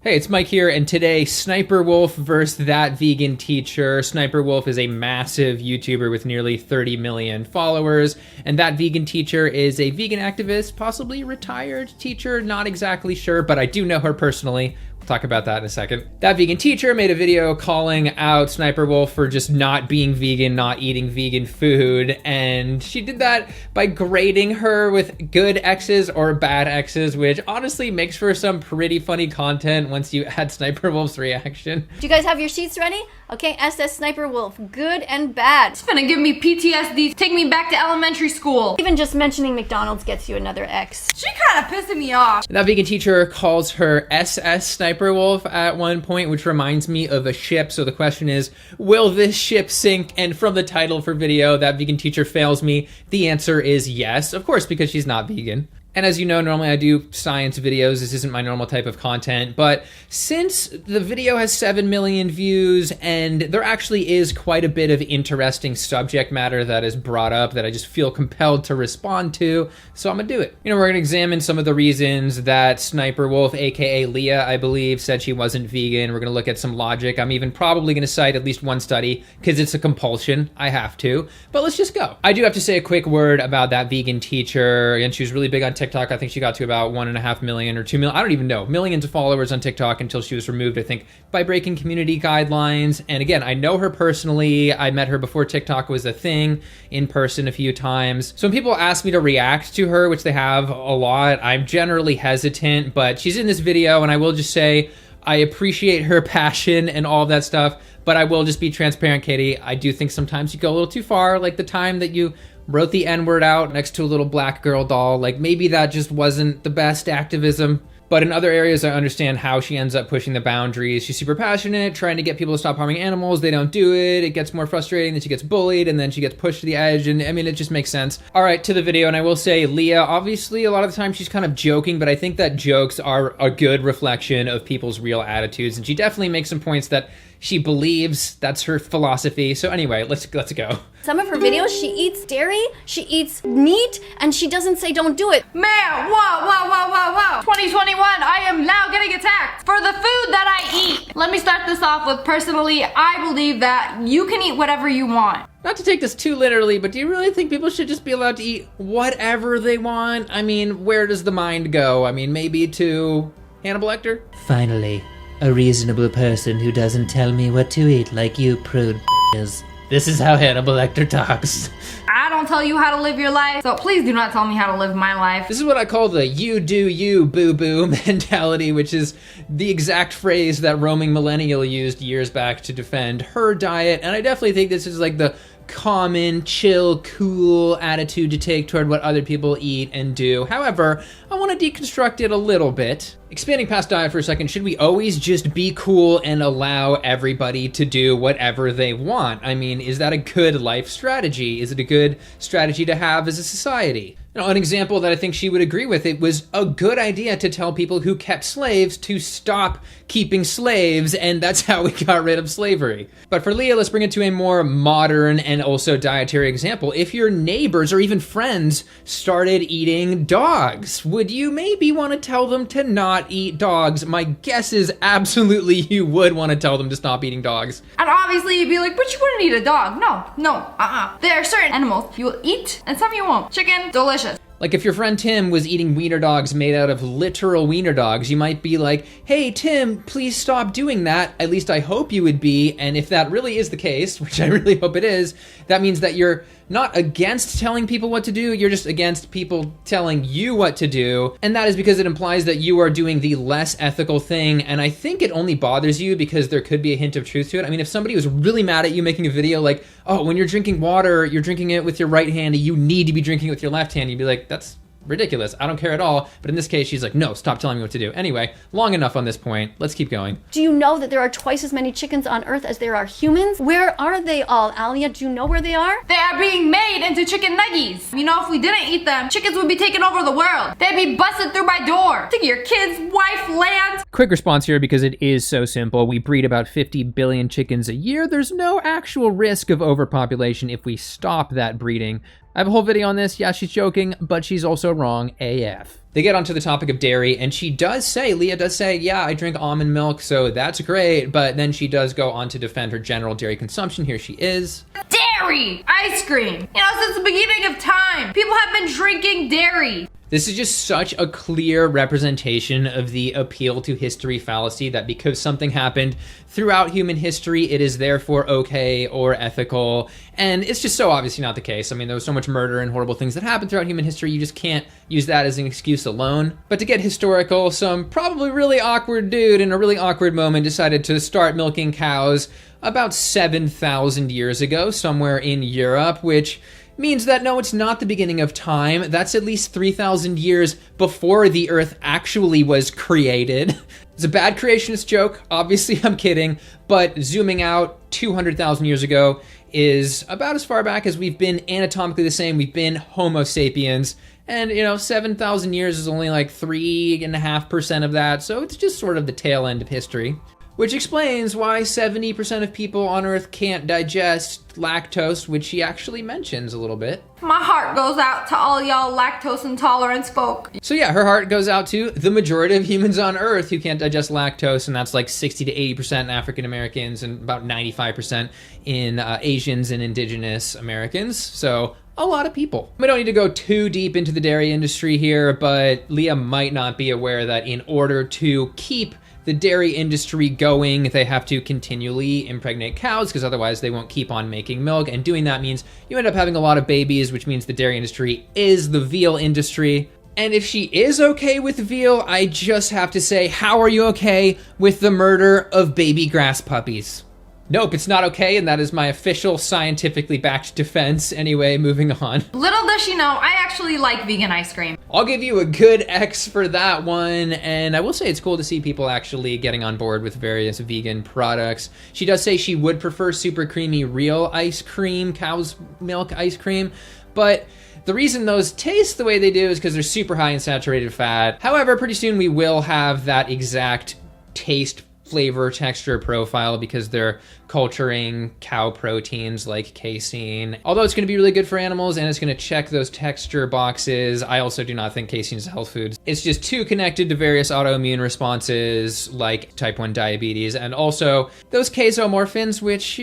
Hey, it's Mike here, and today, Sniperwolf versus That Vegan Teacher. Sniperwolf is a massive YouTuber with nearly 30 million followers, and That Vegan Teacher is a vegan activist, possibly retired teacher, not exactly sure, but I do know her personally. We'll talk about that in a second. That Vegan Teacher made a video calling out Sniperwolf for just not being vegan, not eating vegan food, and she did that by grading her with good X's or bad X's, which honestly makes for some pretty funny content once you add Sniperwolf's reaction. Do you guys have your sheets ready? Okay, SSSniperwolf, good and bad. It's gonna give me PTSD, take me back to elementary school. Even just mentioning McDonald's gets you another X. She kinda pissing me off. That Vegan Teacher calls her SSSniperwolf at one point, which reminds me of a ship. So the question is, will this ship sink? And from the title for video, That Vegan Teacher fails me. The answer is yes, of course, because she's not vegan. And as you know, normally I do science videos. This isn't my normal type of content, but since the video has 7 million views and there actually is quite a bit of interesting subject matter that is brought up that I just feel compelled to respond to, so I'm gonna do it. You know, we're gonna examine some of the reasons that Sniperwolf, aka Leah, I believe, said she wasn't vegan. We're gonna look at some logic. I'm even probably gonna cite at least one study because it's a compulsion. I have to, but let's just go. I do have to say a quick word about That Vegan Teacher. Again, she was really big on TikTok. I think she got to about 1.5 million or 2 million. I don't even know. Millions of followers on TikTok until she was removed, I think, by breaking community guidelines. And again, I know her personally. I met her before TikTok was a thing, in person a few times. So when people ask me to react to her, which they have a lot, I'm generally hesitant, but she's in this video and I will just say, I appreciate her passion and all of that stuff, but I will just be transparent, Katie. I do think sometimes you go a little too far, like the time that you wrote the N-word out next to a little black girl doll. Like maybe that just wasn't the best activism. But in other areas, I understand how she ends up pushing the boundaries. She's super passionate, trying to get people to stop harming animals. They don't do it. It gets more frustrating. Then she gets bullied, and then she gets pushed to the edge. And I mean, it just makes sense. All right, to the video. And I will say, Leah, obviously, a lot of the time she's kind of joking, but I think that jokes are a good reflection of people's real attitudes. And she definitely makes some points that she believes. That's her philosophy. So anyway, let's go. Some of her videos, she eats dairy, she eats meat, and she doesn't say don't do it. Man, whoa. 2021, I am now getting attacked for the food that I eat. Let me start this off with, personally, I believe that you can eat whatever you want. Not to take this too literally, but do you really think people should just be allowed to eat whatever they want? I mean, where does the mind go? I mean, maybe to Hannibal Lecter? Finally, a reasonable person who doesn't tell me what to eat like you prude is. This is how Hannibal Lecter talks. I don't tell you how to live your life, so please do not tell me how to live my life. This is what I call the you do you boo-boo mentality, which is the exact phrase that roaming millennial used years back to defend her diet. And I definitely think this is like the common, chill, cool attitude to take toward what other people eat and do. However, I want to deconstruct it a little bit. Expanding past diet for a second, should we always just be cool and allow everybody to do whatever they want? I mean, is that a good life strategy? Is it a good strategy to have as a society? You know, an example that I think she would agree with, it was a good idea to tell people who kept slaves to stop keeping slaves, and that's how we got rid of slavery. But for Leah, let's bring it to a more modern and also dietary example. If your neighbors or even friends started eating dogs, would you maybe want to tell them to not eat dogs? My guess is absolutely you would want to tell them to stop eating dogs. And obviously you'd be like, but you wouldn't eat a dog. No, There are certain animals you will eat and some you won't. Chicken, delicious. Like if your friend Tim was eating wiener dogs made out of literal wiener dogs, you might be like, hey Tim, please stop doing that. At least I hope you would be. And if that really is the case, which I really hope it is, that means that you're not against telling people what to do, you're just against people telling you what to do. And that is because it implies that you are doing the less ethical thing. And I think it only bothers you because there could be a hint of truth to it. I mean, if somebody was really mad at you making a video like, oh, when you're drinking water, you're drinking it with your right hand, you need to be drinking it with your left hand, you'd be like, that's ridiculous. I don't care at all. But in this case, she's like, no, stop telling me what to do. Anyway, long enough on this point. Let's keep going. Do you know that there are twice as many chickens on Earth as there are humans? Where are they all, Alia? Do you know where they are? They are being made into chicken nuggies. You know, if we didn't eat them, chickens would be taking over the world. They'd be busted through my door. Taking your kids, wife, land. Quick response here because it is so simple. We breed about 50 billion chickens a year. There's no actual risk of overpopulation if we stop that breeding. I have a whole video on this. Yeah, she's joking, but she's also wrong AF. They get onto the topic of dairy, and she does say, Leah does say, yeah, I drink almond milk, so that's great, but then she does go on to defend her general dairy consumption. Here she is. Dairy! Ice cream! You know, since the beginning of time, people have been drinking dairy. This is just such a clear representation of the appeal to history fallacy that because something happened throughout human history, it is therefore okay or ethical. And it's just so obviously not the case. I mean, there was so much murder and horrible things that happened throughout human history. You just can't use that as an excuse alone. But to get historical, some probably really awkward dude in a really awkward moment decided to start milking cows about 7,000 years ago, somewhere in Europe, which means that no, it's not the beginning of time. That's at least 3,000 years before the Earth actually was created. It's a bad creationist joke. Obviously, I'm kidding. But zooming out 200,000 years ago is about as far back as we've been anatomically the same. We've been Homo sapiens. And, 7,000 years is only like 3.5% of that. So it's just sort of the tail end of history. Which explains why 70% of people on Earth can't digest lactose, which she actually mentions a little bit. My heart goes out to all y'all lactose intolerance folk. So yeah, her heart goes out to the majority of humans on Earth who can't digest lactose, and that's like 60 to 80% in African Americans and about 95% in Asians and indigenous Americans. So a lot of people. We don't need to go too deep into the dairy industry here, but Leah might not be aware that in order to keep the dairy industry going, they have to continually impregnate cows because otherwise they won't keep on making milk. And doing that means you end up having a lot of babies, which means the dairy industry is the veal industry. And if she is okay with veal, I just have to say, how are you okay with the murder of baby grass puppies? Nope, it's not okay, and that is my official scientifically backed defense. Anyway, moving on. Little does she know, I actually like vegan ice cream. I'll give you a good X for that one, and I will say it's cool to see people actually getting on board with various vegan products. She does say she would prefer super creamy real ice cream, cow's milk ice cream, but the reason those taste the way they do is because they're super high in saturated fat. However, pretty soon we will have that exact taste, flavor, texture profile because they're culturing cow proteins like casein. Although it's going to be really good for animals and it's going to check those texture boxes, I also do not think casein is a health food. It's just too connected to various autoimmune responses like type 1 diabetes and also those casomorphins, which,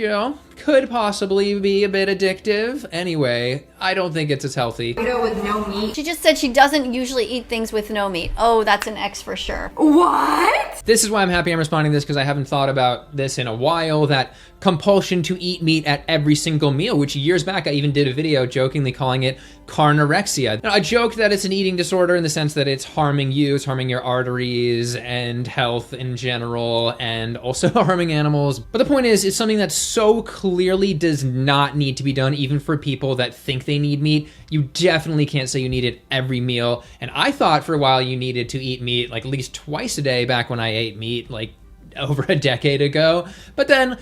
could possibly be a bit addictive. Anyway, I don't think it's as healthy. With no meat. She just said she doesn't usually eat things with no meat. Oh, that's an X for sure. What? This is why I'm happy I'm responding to this because I haven't thought about this in a while, that compulsion to eat meat at every single meal, which years back I even did a video jokingly calling it carnorexia. Now, I joke that it's an eating disorder in the sense that it's harming you, it's harming your arteries and health in general, and also harming animals. But the point is, it's something that so clearly does not need to be done, even for people that think they need meat. You definitely can't say you need it every meal. And I thought for a while you needed to eat meat like at least twice a day back when I ate meat like over a decade ago. But then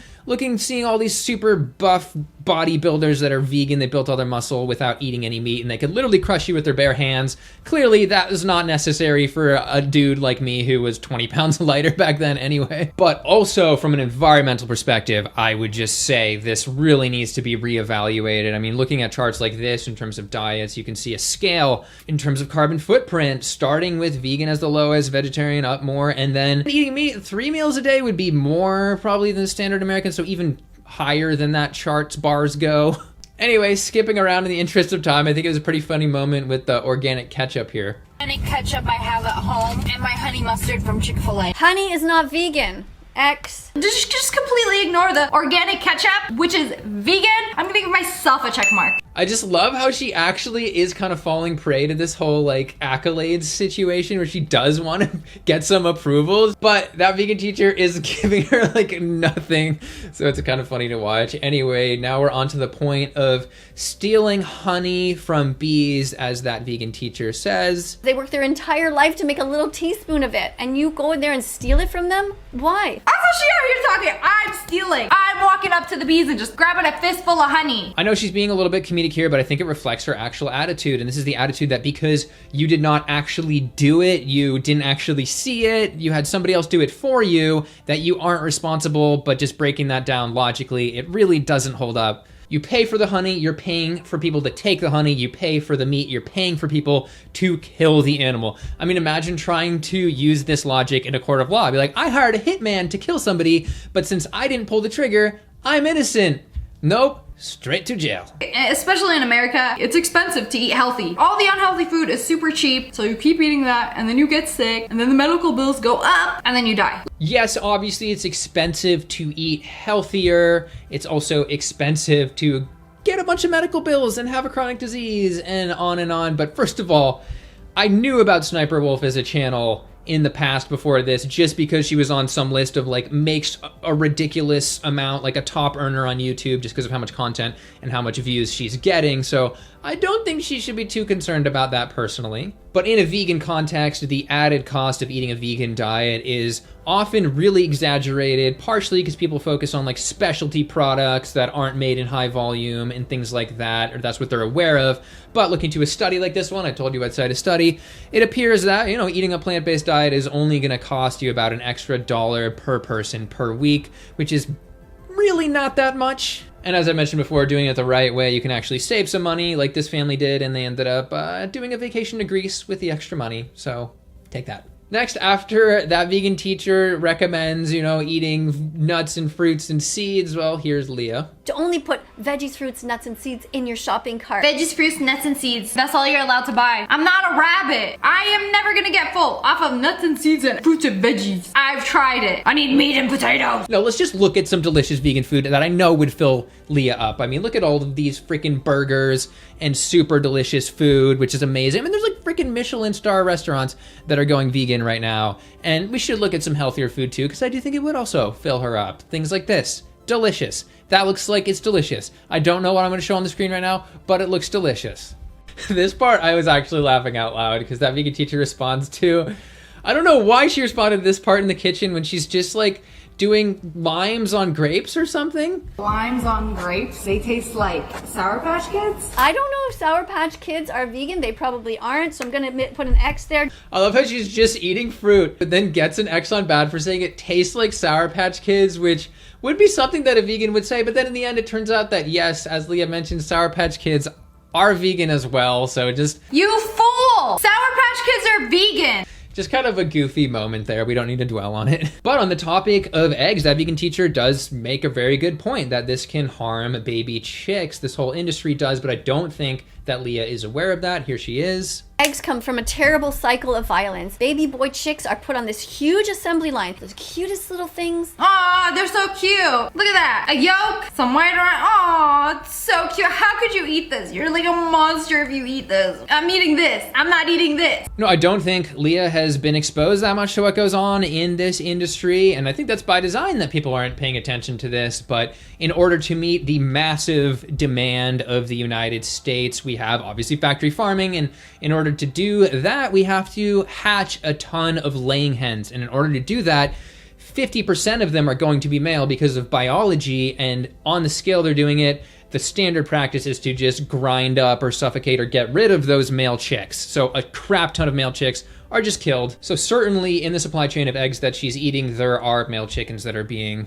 seeing all these super buff bodybuilders that are vegan, they built all their muscle without eating any meat and they could literally crush you with their bare hands. Clearly that was not necessary for a dude like me who was 20 pounds lighter back then anyway. But also from an environmental perspective, I would just say this really needs to be reevaluated. I mean, looking at charts like this in terms of diets, you can see a scale in terms of carbon footprint, starting with vegan as the lowest, vegetarian up more, and then eating meat 3 meals a day would be more probably than the standard American, so even higher than that chart's bars go. Anyway, skipping around in the interest of time, I think it was a pretty funny moment with the organic ketchup here. Organic ketchup I have at home and my honey mustard from Chick-fil-A. Honey is not vegan. X. Just completely ignore the organic ketchup, which is vegan. I'm gonna give myself a check mark. I just love how she actually is kind of falling prey to this whole like accolades situation where she does want to get some approvals, but that vegan teacher is giving her like nothing. So it's kind of funny to watch. Anyway, now we're on to the point of stealing honey from bees, as that vegan teacher says. They work their entire life to make a little teaspoon of it, and you go in there and steal it from them? Why? That's what she out here talking. I'm stealing. I'm walking up to the bees and just grabbing a fistful of honey. I know she's being a little bit comedic here, but I think it reflects her actual attitude. And this is the attitude that because you did not actually do it, you didn't actually see it, you had somebody else do it for you, that you aren't responsible. But just breaking that down logically, it really doesn't hold up. You pay for the honey, you're paying for people to take the honey, you pay for the meat, you're paying for people to kill the animal. I mean, imagine trying to use this logic in a court of law. I'd be like, I hired a hitman to kill somebody, but since I didn't pull the trigger, I'm innocent. Nope. Straight to jail. Especially in America, it's expensive to eat healthy. All the unhealthy food is super cheap, so you keep eating that, and then you get sick, and then the medical bills go up, and then you die. Yes, obviously it's expensive to eat healthier. It's also expensive to get a bunch of medical bills and have a chronic disease and on. But first of all, I knew about Sniperwolf as a channel in the past before this, just because she was on some list of like makes a ridiculous amount, like a top earner on YouTube, just because of how much content and how much views she's getting. So I don't think she should be too concerned about that personally. But in a vegan context, the added cost of eating a vegan diet is often really exaggerated, partially because people focus on like specialty products that aren't made in high volume and things like that, or that's what they're aware of. But looking to a study like this one, I told you I'd cite a study, it appears that, eating a plant-based diet is only gonna cost you about an extra $1 per person per week, which is really not that much. And as I mentioned before, doing it the right way, you can actually save some money like this family did, and they ended up doing a vacation to Greece with the extra money. So take that. Next, after that vegan teacher recommends, eating nuts and fruits and seeds, well, here's Leah. To only put veggies, fruits, nuts, and seeds in your shopping cart. Veggies, fruits, nuts, and seeds. That's all you're allowed to buy. I'm not a rabbit. I am never gonna get full off of nuts and seeds and fruits and veggies. I've tried it. I need meat and potatoes. No, let's just look at some delicious vegan food that I know would fill Leah up. I mean, look at all of these freaking burgers and super delicious food, which is amazing. I mean, there's like freaking Michelin star restaurants that are going vegan right now. And we should look at some healthier food too, because I do think it would also fill her up. Things like this. Delicious. That looks like it's delicious. I don't know what I'm going to show on the screen right now, but it looks delicious. This part, I was actually laughing out loud because that vegan teacher responds to, I don't know why she responded to this part in the kitchen when she's just like doing limes on grapes or something. Limes on grapes, they taste like Sour Patch Kids? I don't know if Sour Patch Kids are vegan. They probably aren't, so I'm gonna put an X there. I love how she's just eating fruit, but then gets an X on bad for saying it tastes like Sour Patch Kids, which would be something that a vegan would say, but then in the end it turns out that yes, as Leah mentioned, Sour Patch Kids are vegan as well, so just... You fool! Sour Patch Kids are vegan! Just kind of a goofy moment there. We don't need to dwell on it. But on the topic of eggs, that vegan teacher does make a very good point that this can harm baby chicks. This whole industry does, but I don't think that Leah is aware of that. Here she is. Eggs come from a terrible cycle of violence. Baby boy chicks are put on this huge assembly line. The cutest little things. Aw, they're so cute. Look at that. A yolk, some white around. Aw, it's so cute. How could you eat this? You're like a monster if you eat this. I'm eating this. I'm not eating this. No, I don't think Leah has been exposed that much to what goes on in this industry, and I think that's by design that people aren't paying attention to this, but in order to meet the massive demand of the United States, we have obviously factory farming, and in order to do that, we have to hatch a ton of laying hens. And in order to do that, 50% of them are going to be male because of biology, and on the scale they're doing it, the standard practice is to just grind up or suffocate or get rid of those male chicks. So a crap ton of male chicks are just killed. So certainly in the supply chain of eggs that she's eating, there are male chickens that are being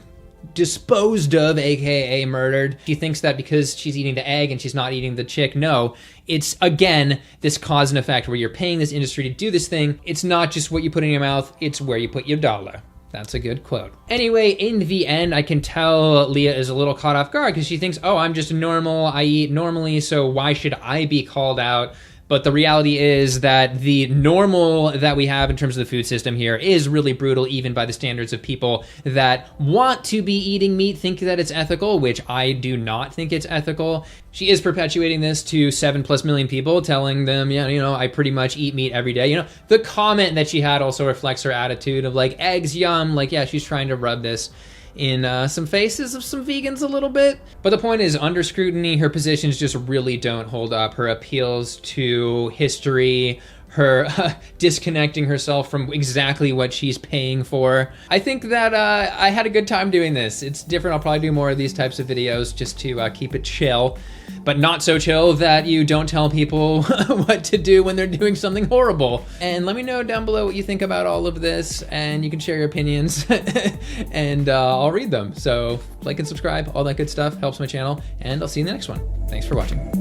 disposed of, aka murdered. She thinks that because she's eating the egg and she's not eating the chick. No, it's again this cause and effect where you're paying this industry to do this thing. It's not just what you put in your mouth, it's where you put your dollar. That's a good quote. Anyway, in the end, I can tell Leah is a little caught off guard because she thinks, oh, I'm just normal, I eat normally, so why should I be called out? But the reality is that the normal that we have in terms of the food system here is really brutal, even by the standards of people that want to be eating meat, think that it's ethical, which I do not think it's ethical. She is perpetuating this to 7+ million people, telling them, yeah, I pretty much eat meat every day. The comment that she had also reflects her attitude of like, eggs, yum. Like, yeah, she's trying to rub this in some faces of some vegans a little bit. But the point is, under scrutiny, her positions just really don't hold up. Her appeals to history, her disconnecting herself from exactly what she's paying for. I think that I had a good time doing this. It's different. I'll probably do more of these types of videos just to keep it chill. but not so chill that you don't tell people what to do when they're doing something horrible. And let me know down below what you think about all of this, and you can share your opinions and I'll read them. So like and subscribe, all that good stuff helps my channel, and I'll see you in the next one. Thanks for watching.